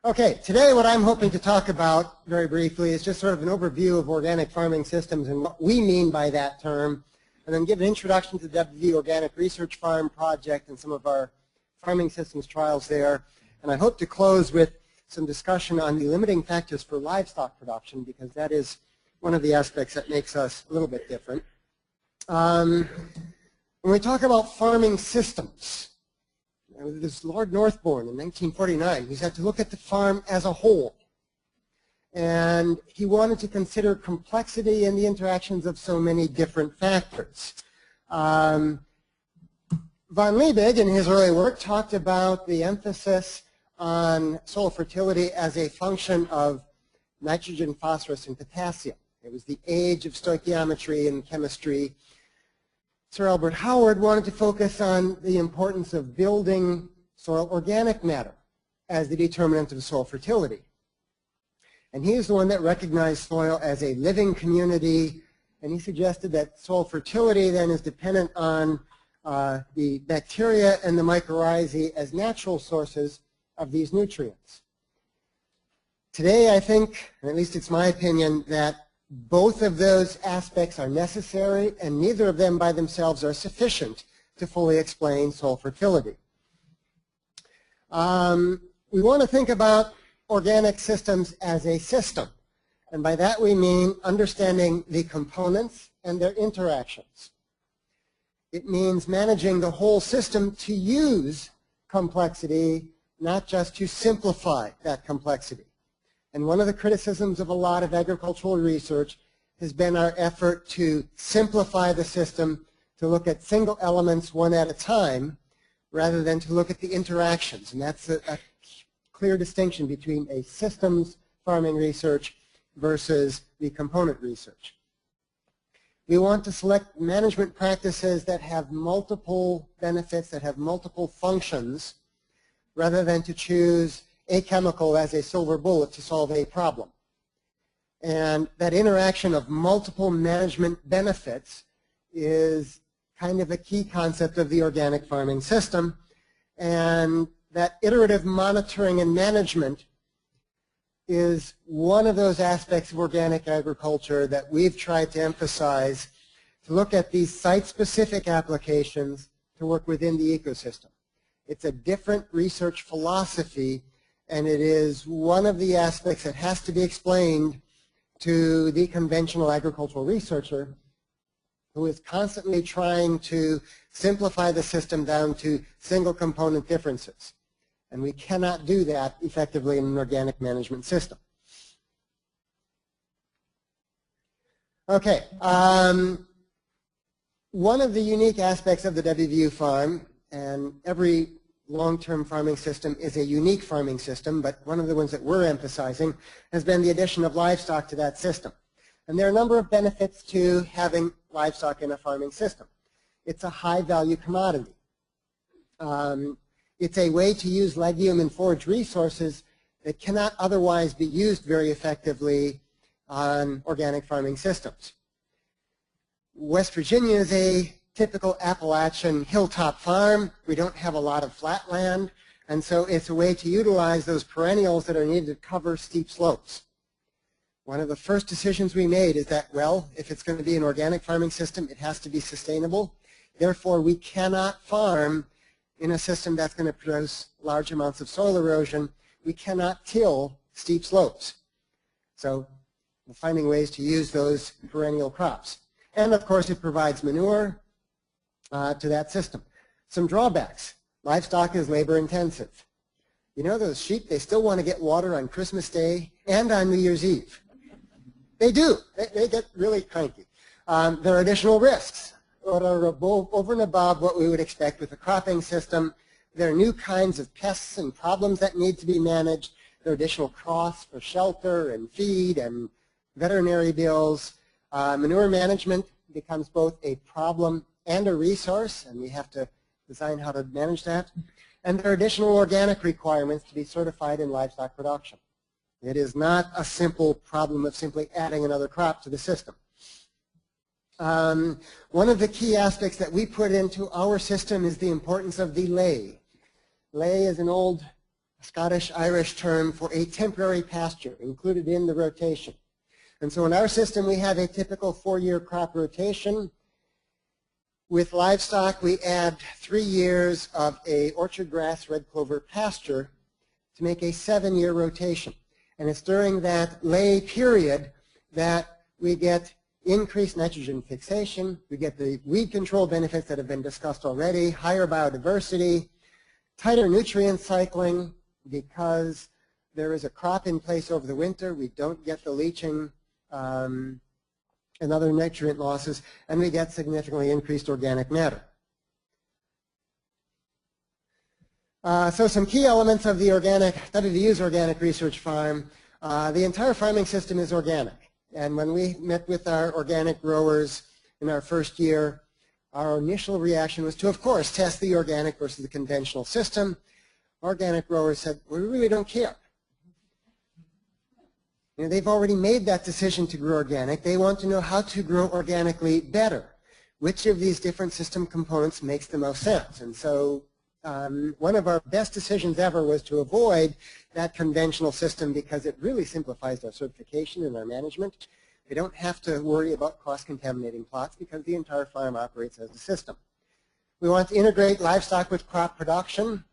Okay, today what I'm hoping to talk about very briefly is just sort of an overview of organic farming systems and what we mean by that term, and then give an introduction to the WV Organic Research Farm project and some of our farming systems trials there. And I hope to close with some discussion on the limiting factors for livestock production, because that is one of the aspects that makes us a little bit different. When we talk about farming systems, this Lord Northbourne in 1949, he had to look at the farm as a whole. And he wanted to consider complexity and the interactions of so many different factors. Von Liebig, in his early work, talked about the emphasis on soil fertility as a function of nitrogen, phosphorus, and potassium. It was the age of stoichiometry and chemistry. Sir Albert Howard wanted to focus on the importance of building soil organic matter as the determinant of soil fertility. And he's the one that recognized soil as a living community, and he suggested that soil fertility then is dependent on the bacteria and the mycorrhizae as natural sources of these nutrients. Today, I think, and at least it's my opinion, that both of those aspects are necessary, and neither of them by themselves are sufficient to fully explain soil fertility. We want to think about organic systems as a system, and by that we mean understanding the components and their interactions. It means managing the whole system to use complexity, not just to simplify that complexity. And one of the criticisms of a lot of agricultural research has been our effort to simplify the system, to look at single elements one at a time, rather than to look at the interactions. And that's a clear distinction between a systems farming research versus the component research. We want to select management practices that have multiple benefits, that have multiple functions, rather than to choose a chemical as a silver bullet to solve a problem. And that interaction of multiple management benefits is kind of a key concept of the organic farming system. And that iterative monitoring and management is one of those aspects of organic agriculture that we've tried to emphasize, to look at these site-specific applications to work within the ecosystem. It's a different research philosophy, and it is one of the aspects that has to be explained to the conventional agricultural researcher who is constantly trying to simplify the system down to single component differences. And we cannot do that effectively in an organic management system. Okay, one of the unique aspects of the WVU farm, and every long-term farming system is a unique farming system, but one of the ones that we're emphasizing has been the addition of livestock to that system. And there are a number of benefits to having livestock in a farming system. It's a high-value commodity. It's a way to use legume and forage resources that cannot otherwise be used very effectively on organic farming systems. West Virginia is a typical Appalachian hilltop farm. We don't have a lot of flat land, and so it's a way to utilize those perennials that are needed to cover steep slopes. One of the first decisions we made is that, well, if it's going to be an organic farming system, it has to be sustainable. Therefore, we cannot farm in a system that's going to produce large amounts of soil erosion. We cannot till steep slopes. So we're finding ways to use those perennial crops. And of course, it provides manure to that system. Some drawbacks. Livestock is labor intensive. You know, those sheep, they still want to get water on Christmas Day and on New Year's Eve. They do. They get really cranky. There are additional risks that are over and above what we would expect with a cropping system. There are new kinds of pests and problems that need to be managed. There are additional costs for shelter and feed and veterinary bills. Manure management becomes both a problem and a resource, and we have to design how to manage that. And there are additional organic requirements to be certified in livestock production. It is not a simple problem of simply adding another crop to the system. One of the key aspects that we put into our system is the importance of the ley. Ley is an old Scottish-Irish term for a temporary pasture included in the rotation. And so in our system, we have a typical 4-year crop rotation. With livestock, we add 3 years of a orchard grass red clover pasture to make a 7-year rotation. And it's during that lay period that we get increased nitrogen fixation, we get the weed control benefits that have been discussed already, higher biodiversity, tighter nutrient cycling because there is a crop in place over the winter. We don't get the leaching and other nutrient losses, and we get significantly increased organic matter. So some key elements of the WVU's organic research farm. The entire farming system is organic. And when we met with our organic growers in our first year, our initial reaction was to, of course, test the organic versus the conventional system. Organic growers said, we really don't care. You know, they've already made that decision to grow organic. They want to know how to grow organically better. Which of these different system components makes the most sense? And so one of our best decisions ever was to avoid that conventional system because it really simplifies our certification and our management. We don't have to worry about cross-contaminating plots because the entire farm operates as a system. We want to integrate livestock with crop production.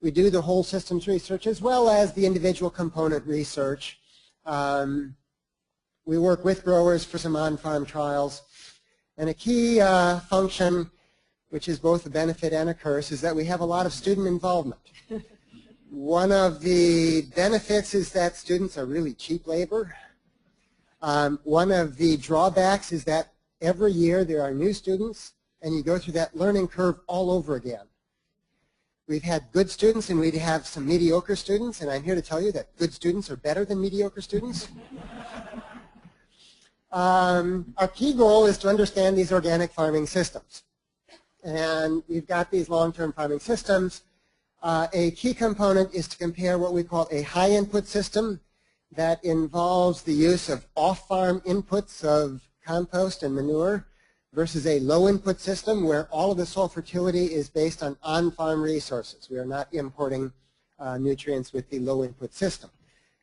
We do the whole systems research as well as the individual component research. We work with growers for some on-farm trials. And a key function, which is both a benefit and a curse, is that we have a lot of student involvement. One of the benefits is that students are really cheap labor. One of the drawbacks is that every year there are new students, and you go through that learning curve all over again. We've had good students, and we have some mediocre students, and I'm here to tell you that good students are better than mediocre students. Our key goal is to understand these organic farming systems. And we've got these long-term farming systems. A key component is to compare what we call a high-input system that involves the use of off-farm inputs of compost and manure versus a low-input system where all of the soil fertility is based on on-farm resources. We are not importing nutrients with the low-input system.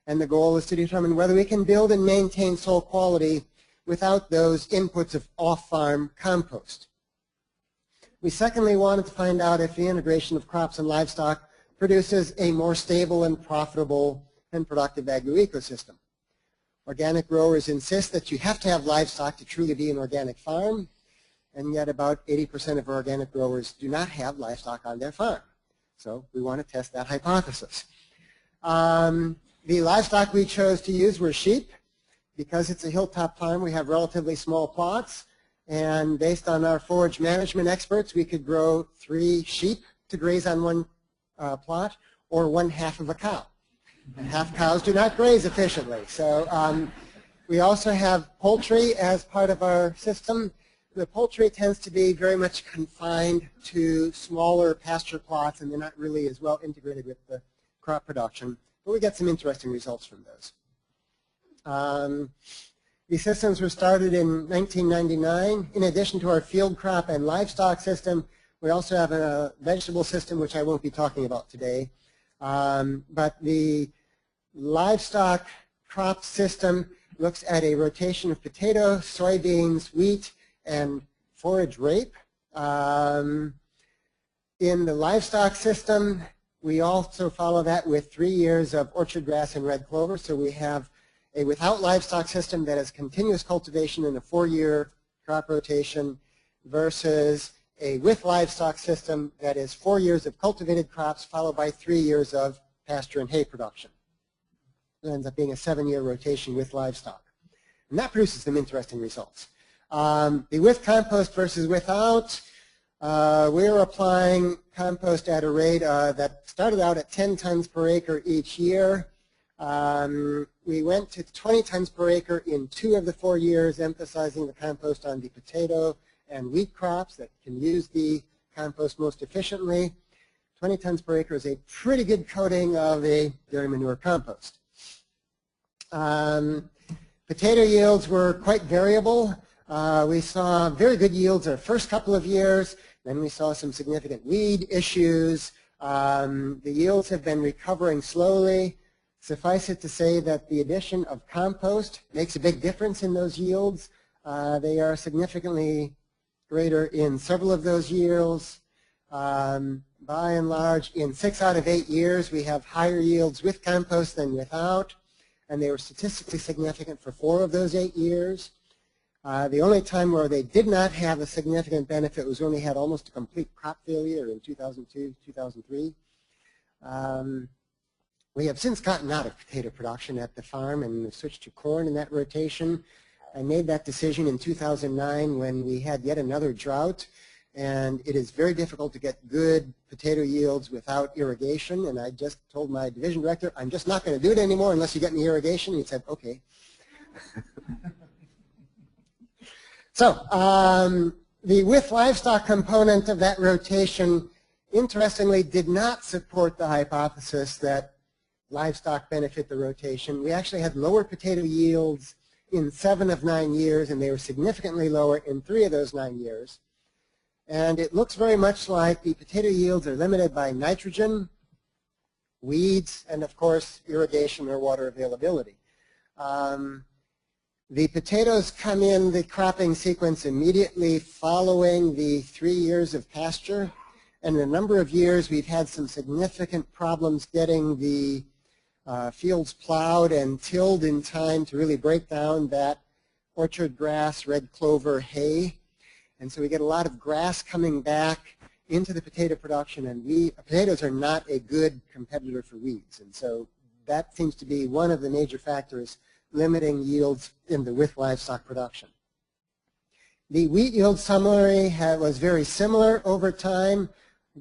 And the goal is to determine whether we can build and maintain soil quality without those inputs of off-farm compost. We secondly wanted to find out if the integration of crops and livestock produces a more stable and profitable and productive agro-ecosystem. Organic growers insist that you have to have livestock to truly be an organic farm, and yet about 80% of our organic growers do not have livestock on their farm. So we want to test that hypothesis. The livestock we chose to use were sheep. Because it's a hilltop farm, we have relatively small plots. And based on our forage management experts, we could grow 3 sheep to graze on one plot or 1/2 of a cow. And half cows do not graze efficiently. So we also have poultry as part of our system. The poultry tends to be very much confined to smaller pasture plots, and they're not really as well integrated with the crop production. But we get some interesting results from those. These systems were started in 1999. In addition to our field crop and livestock system, we also have a vegetable system, which I won't be talking about today. But the livestock crop system looks at a rotation of potato, soybeans, wheat, and forage rape. In the livestock system, we also follow that with 3 years of orchard grass and red clover. So we have a without livestock system that has continuous cultivation in a 4-year crop rotation versus a with livestock system that is 4 years of cultivated crops followed by 3 years of pasture and hay production. It ends up being a 7-year rotation with livestock. And that produces some interesting results. The with compost versus without, we're applying compost at a rate that started out at 10 tons per acre each year. We went to 20 tons per acre in 2 of the 4 years, emphasizing the compost on the potato and wheat crops that can use the compost most efficiently. 20 tons per acre is a pretty good coating of a dairy manure compost. Potato yields were quite variable. We saw very good yields our first couple of years. Then we saw some significant weed issues. The yields have been recovering slowly. Suffice it to say that the addition of compost makes a big difference in those yields. They are significantly greater in several of those yields. By and large, in 6 out of 8 years, we have higher yields with compost than without, and they were statistically significant for 4 of those 8 years. The only time where they did not have a significant benefit was when we had almost a complete crop failure in 2002, 2003. We have since gotten out of potato production at the farm and switched to corn in that rotation. I made that decision in 2009 when we had yet another drought, and it is very difficult to get good potato yields without irrigation, and I just told my division director, I'm just not going to do it anymore unless you get me irrigation. And he said, okay. So the with livestock component of that rotation, interestingly, did not support the hypothesis that livestock benefit the rotation. We actually had lower potato yields in 7 of 9 years, and they were significantly lower in 3 of those 9 years. And it looks very much like the potato yields are limited by nitrogen, weeds, and of course irrigation or water availability. The potatoes come in the cropping sequence immediately following the 3 years of pasture. And in a number of years we've had some significant problems getting the fields plowed and tilled in time to really break down that orchard grass, red clover, hay. And so we get a lot of grass coming back into the potato production, and potatoes are not a good competitor for weeds. And so that seems to be one of the major factors limiting yields in the with livestock production. The wheat yield summary was very similar over time.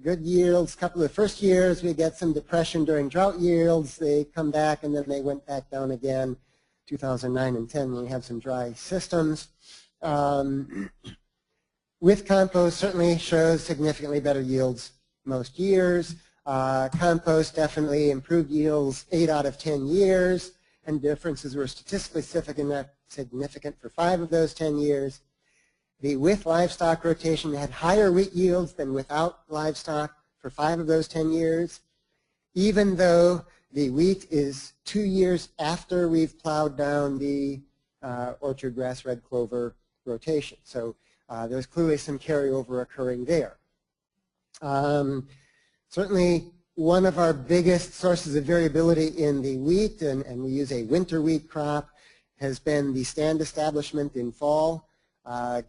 Good yields. A couple of the first years we get some depression during drought yields. They come back and then they went back down again 2009 and 10 when we have some dry systems. With compost certainly shows significantly better yields most years. Compost definitely improved yields 8 out of 10 years, and differences were statistically significant for 5 of those 10 years. The with livestock rotation had higher wheat yields than without livestock for 5 of those 10 years, even though the wheat is 2 years after we've plowed down the orchard grass red clover rotation. So there's clearly some carryover occurring there. Certainly one of our biggest sources of variability in the wheat, and we use a winter wheat crop, has been the stand establishment in fall.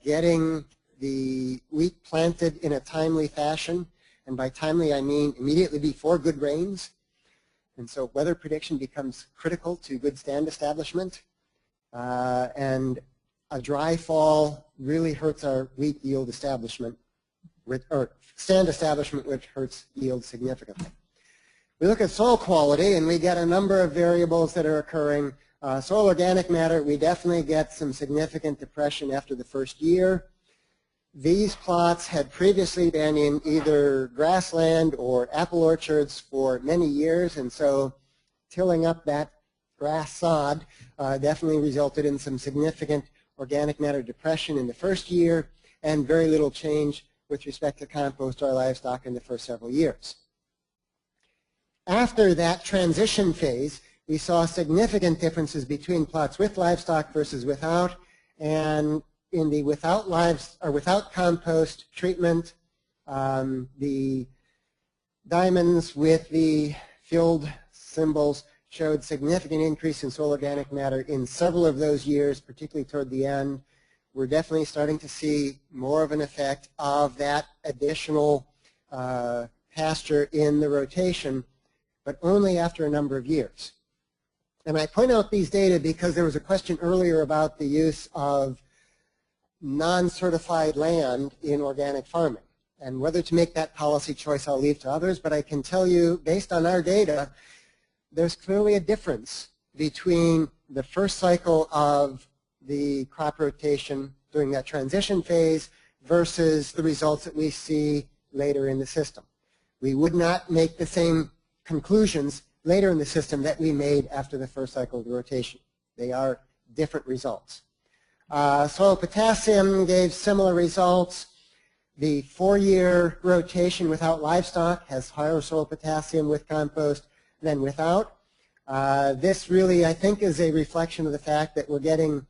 Getting the wheat planted in a timely fashion, and by timely I mean immediately before good rains. And so weather prediction becomes critical to good stand establishment. And a dry fall really hurts our wheat yield establishment, or stand establishment, which hurts yield significantly. We look at soil quality, and we get a number of variables that are occurring. Soil organic matter, we definitely get some significant depression after the first year. These plots had previously been in either grassland or apple orchards for many years, and so tilling up that grass sod definitely resulted in some significant organic matter depression in the first year and very little change with respect to compost or livestock in the first several years. After that transition phase, we saw significant differences between plots with livestock versus without, and in the without compost treatment, the diamonds with the filled symbols showed significant increase in soil organic matter in several of those years, particularly toward the end. We're definitely starting to see more of an effect of that additional pasture in the rotation, but only after a number of years. And I point out these data because there was a question earlier about the use of non-certified land in organic farming. And whether to make that policy choice I'll leave to others, but I can tell you, based on our data, there's clearly a difference between the first cycle of the crop rotation during that transition phase versus the results that we see later in the system. We would not make the same conclusions later in the system that we made after the first cycle of the rotation. They are different results. Soil potassium gave similar results. The 4-year rotation without livestock has higher soil potassium with compost than without. This really, I think, is a reflection of the fact that we're getting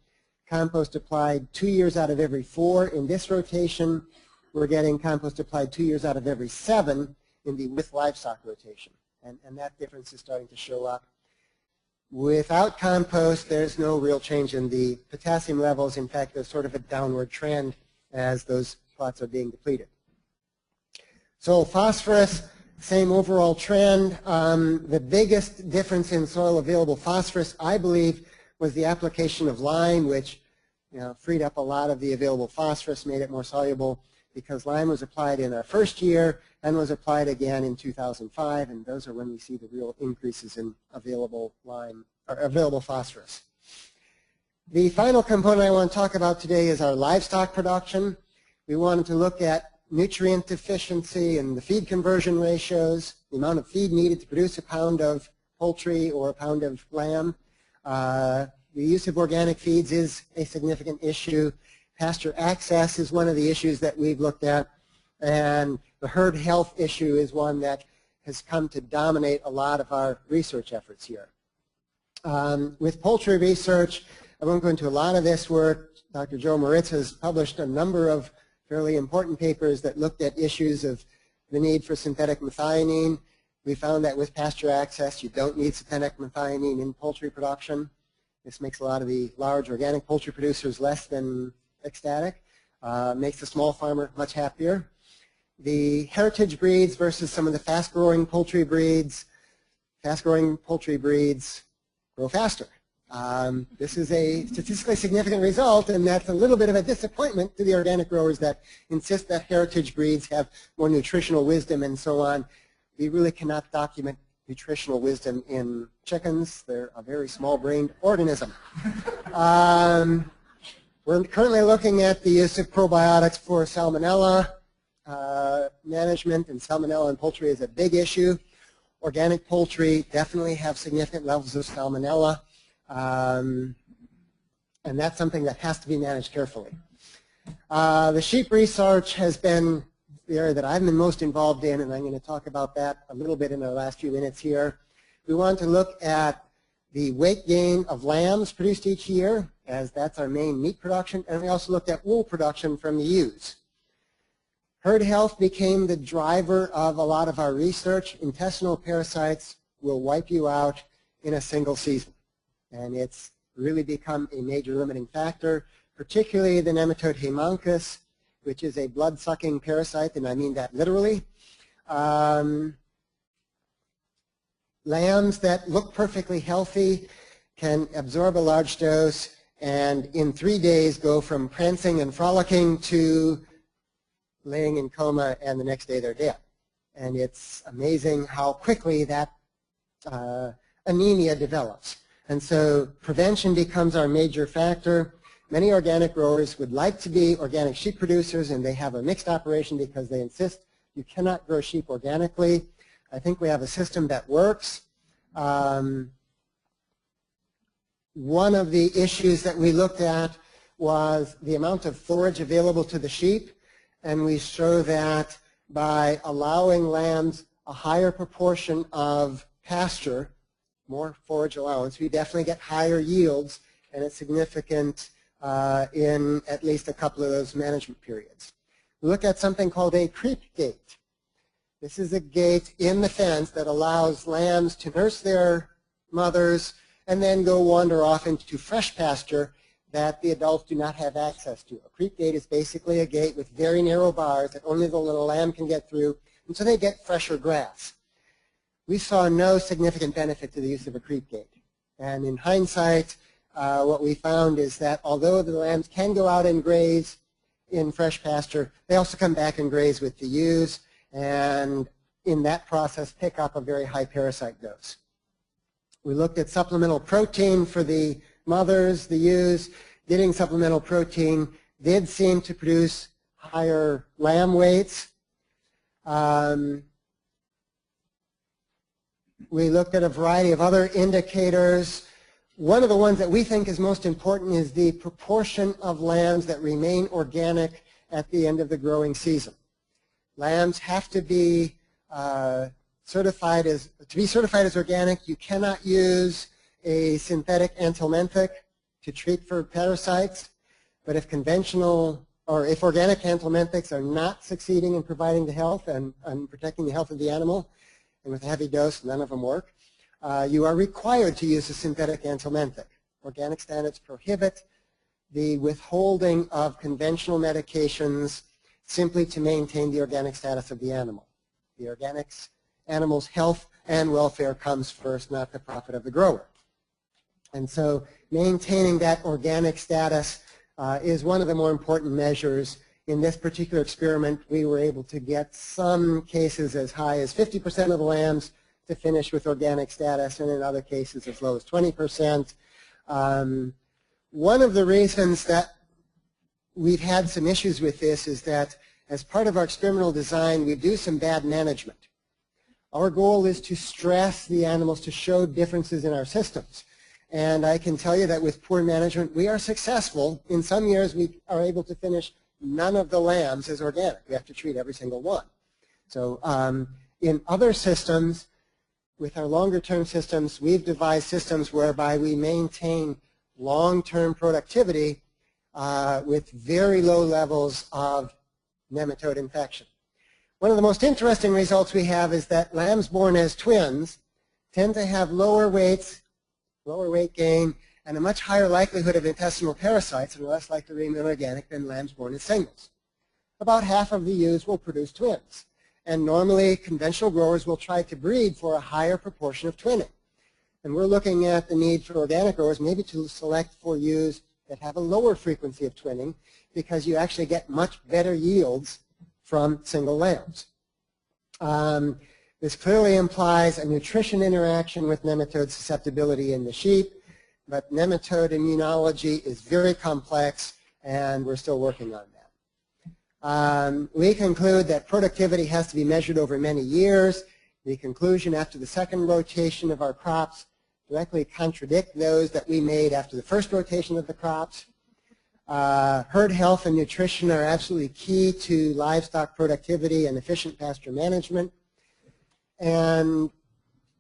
compost applied 2 years out of every 4 in this rotation. We're getting compost applied 2 years out of every 7 in the with livestock rotation. And that difference is starting to show up. Without compost, there's no real change in the potassium levels. In fact, there's sort of a downward trend as those plots are being depleted. So phosphorus, same overall trend. The biggest difference in soil available phosphorus, I believe, was the application of lime, which freed up a lot of the available phosphorus, made it more soluble, because lime was applied in our first year and was applied again in 2005, and those are when we see the real increases in available lime or available phosphorus. The final component I want to talk about today is our livestock production. We wanted to look at nutrient deficiency and the feed conversion ratios, the amount of feed needed to produce a pound of poultry or a pound of lamb. The use of organic feeds is a significant issue. Pasture access is one of the issues that we've looked at, and the herd health issue is one that has come to dominate a lot of our research efforts here. With poultry research, I won't go into a lot of this work. Dr. Joe Moritz has published a number of fairly important papers that looked at issues of the need for synthetic methionine. We found that with pasture access, you don't need synthetic methionine in poultry production. This makes a lot of the large organic poultry producers less than ecstatic, makes the small farmer much happier. The heritage breeds versus some of the fast-growing poultry breeds. Fast-growing poultry breeds grow faster. This is a statistically significant result, and that's a little bit of a disappointment to the organic growers that insist that heritage breeds have more nutritional wisdom and so on. We really cannot document nutritional wisdom in chickens. They're a very small-brained organism. We're currently looking at the use of probiotics for salmonella management, and salmonella in poultry is a big issue. Organic poultry definitely have significant levels of salmonella, and that's something that has to be managed carefully. The sheep research has been the area that I've been most involved in, and I'm going to talk about that a little bit in the last few minutes here. We want to look at the weight gain of lambs produced each year, as that's our main meat production, and we also looked at wool production from the ewes. Herd health became the driver of a lot of our research. Intestinal parasites will wipe you out in a single season, and it's really become a major limiting factor, particularly the nematode Haemoncus, which is a blood-sucking parasite, and I mean that literally. Lambs that look perfectly healthy can absorb a large dose and in 3 days go from prancing and frolicking to laying in coma, and the next day they're dead. And it's amazing how quickly that anemia develops. And so prevention becomes our major factor. Many organic growers would like to be organic sheep producers, and they have a mixed operation because they insist you cannot grow sheep organically. I think we have a system that works. One of the issues that we looked at was the amount of forage available to the sheep, and we show that by allowing lambs a higher proportion of pasture, more forage allowance, we definitely get higher yields, and it's significant in at least a couple of those management periods. We look at something called a creep gate. This is a gate in the fence that allows lambs to nurse their mothers and then go wander off into fresh pasture that the adults do not have access to. A creep gate is basically a gate with very narrow bars that only the little lamb can get through, and so they get fresher grass. We saw no significant benefit to the use of a creep gate. And in hindsight, what we found is that although the lambs can go out and graze in fresh pasture, they also come back and graze with the ewes, and in that process pick up a very high parasite dose. We looked at supplemental protein for the mothers, the ewes. Getting supplemental protein did seem to produce higher lamb weights. We looked at a variety of other indicators. One of the ones that we think is most important is the proportion of lambs that remain organic at the end of the growing season. Lambs have to be certified as organic. You cannot use a synthetic anthelminthic to treat for parasites, but if conventional or if organic anthelminthics are not succeeding in providing the health and protecting the health of the animal, and with a heavy dose none of them work, you are required to use a synthetic anthelminthic. Organic standards prohibit the withholding of conventional medications simply to maintain the organic status of the animal. The animal's health and welfare comes first, not the profit of the grower. And so maintaining that organic status is one of the more important measures. In this particular experiment, we were able to get some cases as high as 50% of the lambs to finish with organic status, and in other cases as low as 20%. One of the reasons that we've had some issues with this is that as part of our experimental design, we do some bad management. Our goal is to stress the animals to show differences in our systems. And I can tell you that with poor management, we are successful. In some years, we are able to finish none of the lambs as organic. We have to treat every single one. So in other systems, with our longer-term systems, we've devised systems whereby we maintain long-term productivity with very low levels of nematode infection. One of the most interesting results we have is that lambs born as twins tend to have lower weight gain, and a much higher likelihood of intestinal parasites and less likely to remain organic than lambs born as singles. About half of the ewes will produce twins. And normally, conventional growers will try to breed for a higher proportion of twinning. And we're looking at the need for organic growers maybe to select for ewes that have a lower frequency of twinning, because you actually get much better yields from single lambs. This clearly implies a nutrition interaction with nematode susceptibility in the sheep, but nematode immunology is very complex, and we're still working on that. We conclude that productivity has to be measured over many years. The conclusion after the second rotation of our crops directly contradict those that we made after the first rotation of the crops. Herd health and nutrition are absolutely key to livestock productivity and efficient pasture management. And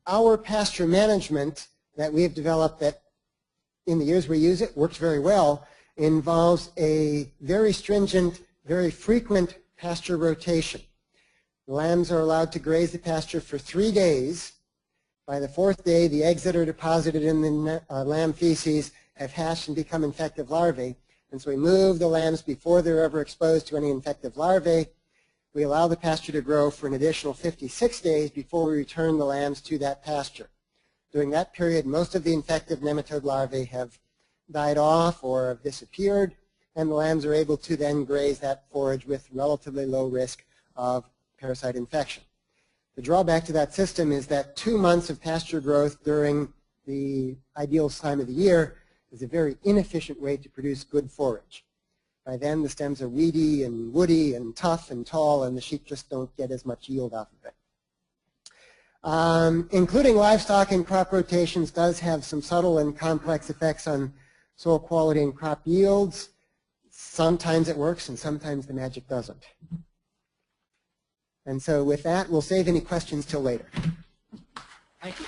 our pasture management that we have developed, that in the years we use it works very well, involves a very stringent, very frequent pasture rotation. The lambs are allowed to graze the pasture for 3 days. By the 4th day, the eggs that are deposited in the lamb feces have hatched and become infective larvae. And so we move the lambs before they're ever exposed to any infective larvae. We allow the pasture to grow for an additional 56 days before we return the lambs to that pasture. During that period, most of the infective nematode larvae have died off or have disappeared, and the lambs are able to then graze that forage with relatively low risk of parasite infection. The drawback to that system is that 2 months of pasture growth during the ideal time of the year is a very inefficient way to produce good forage. By then, the stems are weedy and woody and tough and tall, and the sheep just don't get as much yield out of it. Including livestock in crop rotations does have some subtle and complex effects on soil quality and crop yields. Sometimes it works, and sometimes the magic doesn't. And so with that, we'll save any questions till later. Thank you.